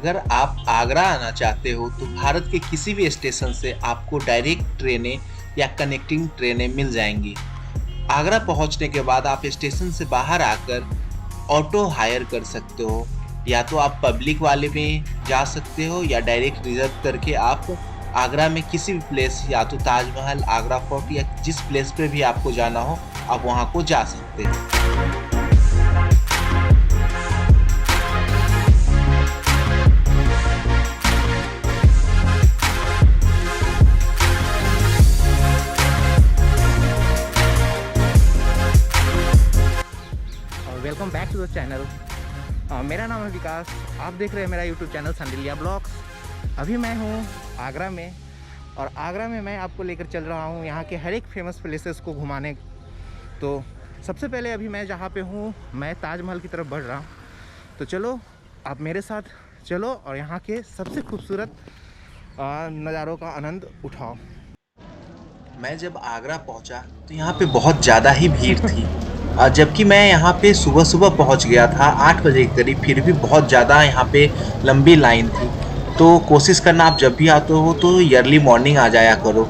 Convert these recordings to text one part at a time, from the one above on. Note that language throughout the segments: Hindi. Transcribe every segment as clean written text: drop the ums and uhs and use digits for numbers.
अगर आप आगरा आना चाहते हो तो भारत के किसी भी स्टेशन से आपको डायरेक्ट ट्रेनें या कनेक्टिंग ट्रेनें मिल जाएंगी। आगरा पहुंचने के बाद आप स्टेशन से बाहर आकर ऑटो हायर कर सकते हो। या तो आप पब्लिक वाले में जा सकते हो या डायरेक्ट रिजर्व करके आप आगरा में किसी भी प्लेस, या तो ताजमहल, आगरा फोर्ट या जिस प्लेस पे भी आपको जाना हो आप वहां को जा सकते हो। Welcome back to the channel. मेरा नाम है विकास। आप देख रहे हैं मेरा यूट्यूब चैनल संडिलिया ब्लॉग्स। अभी मैं हूँ आगरा में, और आगरा में मैं आपको लेकर चल रहा हूँ यहाँ के हर एक फेमस प्लेसेस को घुमाने। तो सबसे पहले अभी मैं जहाँ पे हूँ, मैं ताजमहल की तरफ बढ़ रहा हूँ। तो चलो आप मेरे साथ चलो और यहाँ के सबसे खूबसूरत नज़ारों का आनंद उठाओ। मैं जब आगरा पहुंचा तो यहाँ पे बहुत ज़्यादा ही भीड़ थी, और जबकि मैं यहाँ पे सुबह सुबह पहुंच गया था 8 बजे के करीब, फिर भी बहुत ज़्यादा यहाँ पे लंबी लाइन थी। तो कोशिश करना आप जब भी आते हो तो अर्ली मॉर्निंग आ जाया करो।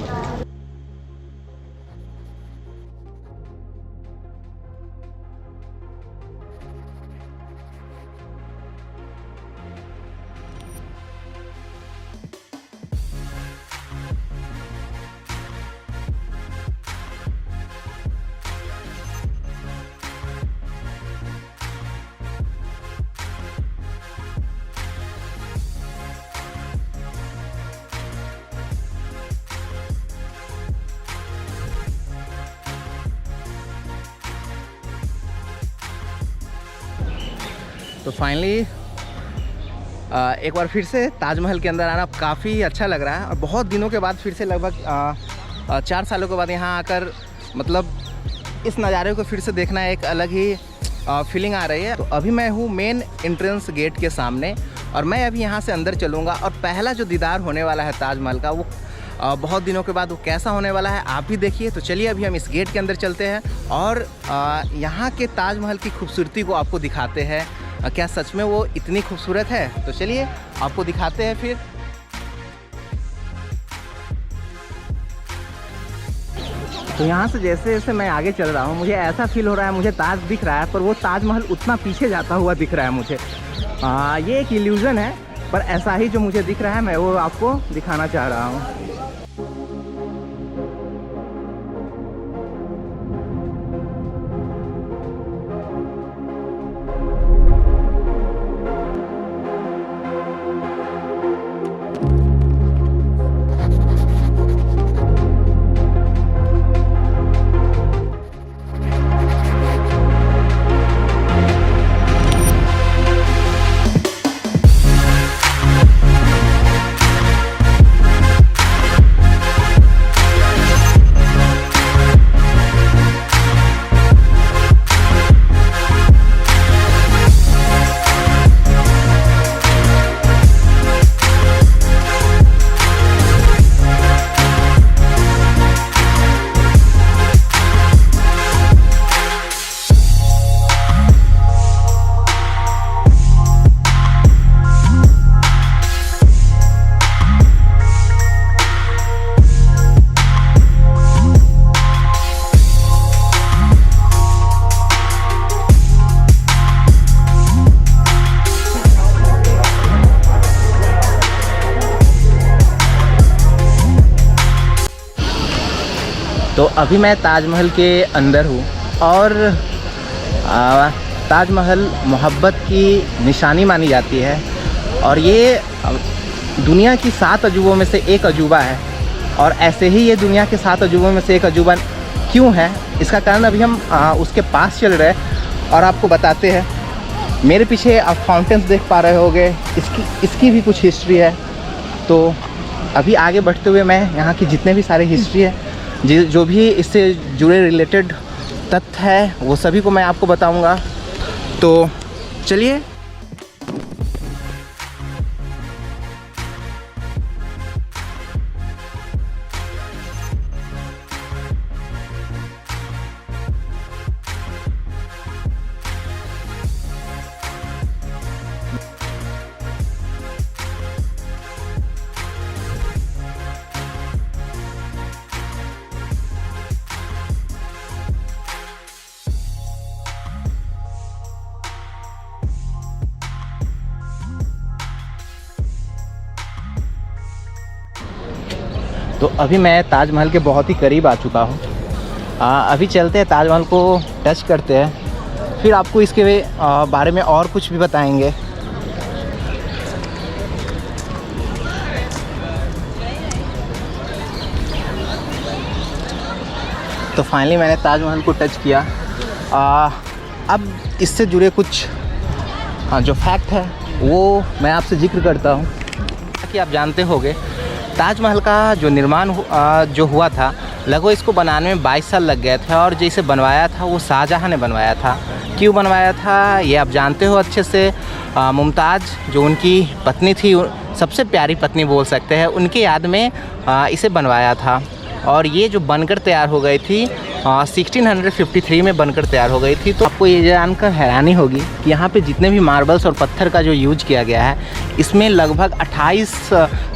तो फाइनली एक बार फिर से ताजमहल के अंदर आना काफ़ी अच्छा लग रहा है, और बहुत दिनों के बाद फिर से लगभग 4 सालों के बाद यहाँ आकर मतलब इस नज़ारे को फिर से देखना एक अलग ही फीलिंग आ रही है। तो अभी मैं हूँ मेन एंट्रेंस गेट के सामने, और मैं अभी यहाँ से अंदर चलूँगा, और पहला जो दीदार होने वाला है ताजमहल का, वो बहुत दिनों के बाद वो कैसा होने वाला है आप भी देखिए। तो चलिए अभी हम इस गेट के अंदर चलते हैं और यहाँ के ताजमहल की खूबसूरती को आपको दिखाते हैं। क्या सच में वो इतनी खूबसूरत है? तो चलिए आपको दिखाते हैं फिर। तो यहाँ से जैसे जैसे मैं आगे चल रहा हूँ, मुझे ऐसा फील हो रहा है, मुझे ताज दिख रहा है पर वो ताजमहल उतना पीछे जाता हुआ दिख रहा है मुझे। ये एक इल्यूज़न है, पर ऐसा ही जो मुझे दिख रहा है मैं वो आपको दिखाना चाह रहा हूँ। तो अभी मैं ताजमहल के अंदर हूँ, और ताजमहल मोहब्बत की निशानी मानी जाती है, और ये दुनिया की 7 अजूबों में से एक अजूबा है। और ऐसे ही ये दुनिया के 7 अजूबों में से एक अजूबा क्यों है, इसका कारण अभी हम उसके पास चल रहे हैं और आपको बताते हैं। मेरे पीछे आप फाउंटेन्स देख पा रहे होंगे, इसकी भी कुछ हिस्ट्री है। तो अभी आगे बढ़ते हुए मैं यहाँ की जितने भी सारे हिस्ट्री है, जो भी इससे जुड़े रिलेटेड तथ्य है, वो सभी को मैं आपको बताऊंगा। तो चलिए। तो अभी मैं ताजमहल के बहुत ही करीब आ चुका हूँ। अभी चलते हैं ताजमहल को टच करते हैं, फिर आपको इसके बारे में और कुछ भी बताएंगे। तो फाइनली मैंने ताजमहल को टच किया। अब इससे जुड़े कुछ जो फैक्ट है वो मैं आपसे जिक्र करता हूँ कि आप जानते होंगे ताजमहल का जो निर्माण जो हुआ था, लगभग इसको बनाने में 22 साल लग गए थे। और जिसे बनवाया था वो शाहजहाँ ने बनवाया था। क्यों बनवाया था ये आप जानते हो अच्छे से। मुमताज़ जो उनकी पत्नी थी, सबसे प्यारी पत्नी बोल सकते हैं, उनके याद में इसे बनवाया था। और ये जो बनकर तैयार हो गई थी 1653 में बनकर तैयार हो गई थी। तो आपको ये जानकर हैरानी होगी कि यहाँ पे जितने भी मार्बल्स और पत्थर का जो यूज किया गया है, इसमें लगभग 28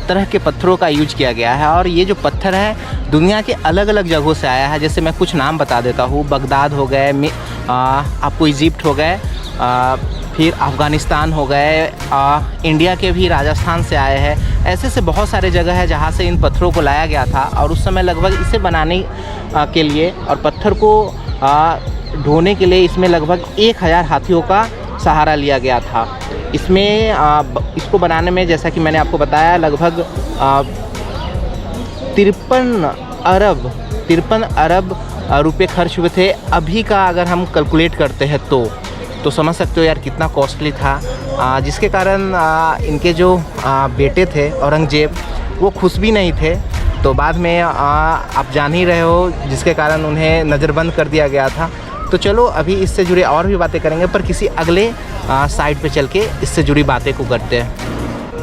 तरह के पत्थरों का यूज किया गया है। और ये जो पत्थर है दुनिया के अलग अलग जगहों से आया है। जैसे मैं कुछ नाम बता देता हूँ, बगदाद हो गए, आपको इजिप्ट हो गए, फिर अफ़गानिस्तान हो गए, इंडिया के भी राजस्थान से आए हैं। ऐसे से बहुत सारे जगह है जहाँ से इन पत्थरों को लाया गया था। और उस समय लगभग इसे बनाने के लिए और पत्थर को ढोने के लिए इसमें लगभग 1000 हाथियों का सहारा लिया गया था। इसमें इसको बनाने में, जैसा कि मैंने आपको बताया, लगभग 53 अरब रुपए खर्च हुए थे। अभी का अगर हम कैलकुलेट करते हैं तो समझ सकते हो यार कितना कॉस्टली था। जिसके कारण इनके जो बेटे थे औरंगजेब, वो खुश भी नहीं थे। तो बाद में आप जान ही रहे हो, जिसके कारण उन्हें नज़रबंद कर दिया गया था। तो चलो अभी इससे जुड़े और भी बातें करेंगे, पर किसी अगले साइड पे चल के इससे जुड़ी बातें को करते हैं।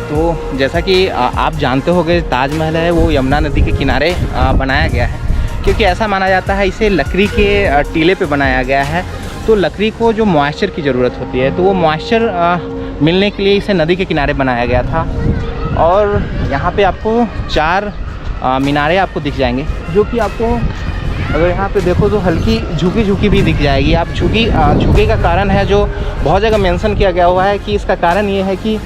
तो जैसा कि आप जानते होंगे ताजमहल है वो यमुना नदी के किनारे बनाया गया है, क्योंकि ऐसा माना जाता है इसे लकड़ी के टीले पे बनाया गया है। तो लकड़ी को जो मॉइस्चर की ज़रूरत होती है, तो वो मॉइस्चर मिलने के लिए इसे नदी के किनारे बनाया गया था। और यहाँ पे आपको 4 मीनारें आपको दिख जाएंगे, जो कि आपको अगर यहाँ पे देखो तो हल्की झुकी भी दिख जाएगी। आप झुके का कारण है जो बहुत जगह मेंशन किया गया हुआ है कि इसका कारण ये है कि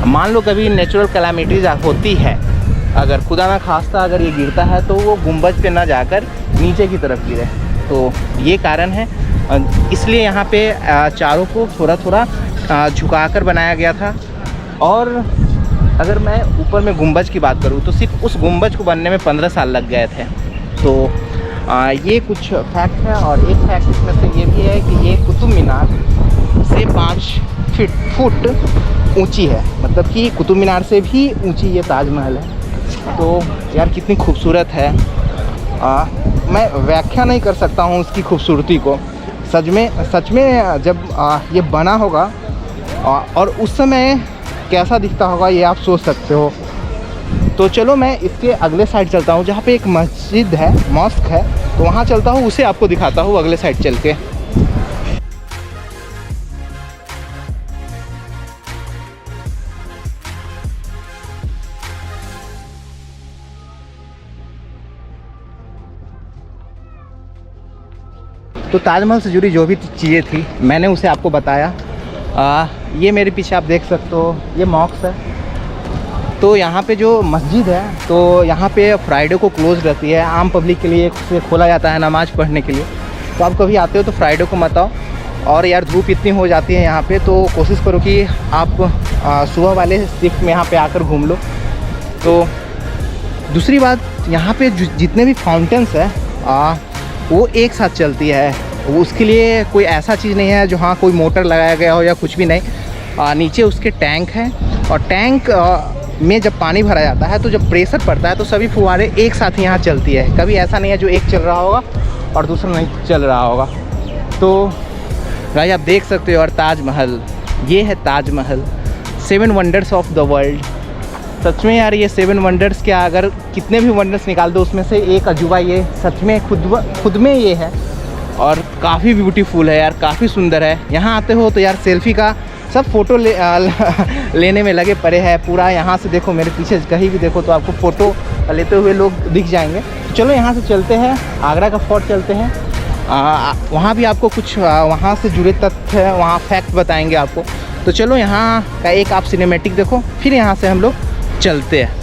मान लो कभी नेचुरल कैलामिटीज़ होती है, अगर खुदा ना खास्ता अगर ये गिरता है तो वो गुंबज पे ना जाकर नीचे की तरफ गिरे। तो ये कारण है, इसलिए यहाँ पे चारों को थोड़ा झुकाकर बनाया गया था। और अगर मैं ऊपर में गुंबज की बात करूँ तो सिर्फ उस गुंबज को बनने में 15 साल लग गए थे। तो ये कुछ फैक्ट है। और एक फैक्ट इसमें से ये भी है कि ये कुतुब मीनार से 5 फुट ऊंची है, मतलब कि कुतुब मीनार से भी ऊंची ये ताजमहल है। तो यार कितनी खूबसूरत है, मैं व्याख्या नहीं कर सकता हूँ उसकी खूबसूरती को। सच में जब ये बना होगा और उस समय कैसा दिखता होगा ये आप सोच सकते हो। तो चलो मैं इसके अगले साइड चलता हूँ, जहाँ पे एक मस्जिद है, मॉस्क है, तो वहाँ चलता हूँ, उसे आपको दिखाता हूँ अगले साइड चल के। तो ताजमहल से जुड़ी जो भी चीज़ें थी मैंने उसे आपको बताया। ये मेरे पीछे आप देख सकते हो, ये मॉस्क है। तो यहाँ पे जो मस्जिद है, तो यहाँ पे फ्राइडे को क्लोज रहती है, आम पब्लिक के लिए उसे खोला जाता है नमाज़ पढ़ने के लिए। तो आप कभी आते हो तो फ्राइडे को मत आओ। और यार धूप इतनी हो जाती है यहाँ पे, तो कोशिश करो कि आप सुबह वाले शिफ्ट में यहाँ पे आकर घूम लो। तो दूसरी बात, यहाँ पे जितने भी फाउंटेन्स है वो एक साथ चलती है। उसके लिए कोई ऐसा चीज़ नहीं है जो हाँ कोई मोटर लगाया गया हो या कुछ भी नहीं। नीचे उसके टैंक हैं, और टैंक में जब पानी भरा जाता है तो जब प्रेशर पड़ता है तो सभी फुहारे एक साथ यहाँ चलती है। कभी ऐसा नहीं है जो एक चल रहा होगा और दूसरा नहीं चल रहा होगा। तो भाई आप देख सकते हो। और ताजमहल, ये है Taj Mahal, 7 wonders of the world. सच में यार ये 7 वंडर्स क्या, अगर कितने भी वंडर्स निकाल दो उसमें से एक अजूबा ये सच में खुद में ये है। और काफ़ी ब्यूटीफुल है यार, काफ़ी सुंदर है। यहाँ आते हो तो यार सेल्फी का सब फ़ोटो लेने में लगे पड़े हैं। पूरा यहाँ से देखो, मेरे पीछे कहीं भी देखो तो आपको फ़ोटो लेते हुए लोग दिख जाएंगे। तो चलो यहाँ से चलते हैं, आगरा का फोर्ट चलते हैं। वहाँ भी आपको कुछ वहाँ से जुड़े तथ्य, वहाँ फैक्ट बताएंगे आपको। तो चलो यहाँ का एक आप सिनेमैटिक देखो, फिर यहाँ से हम लोग चलते हैं।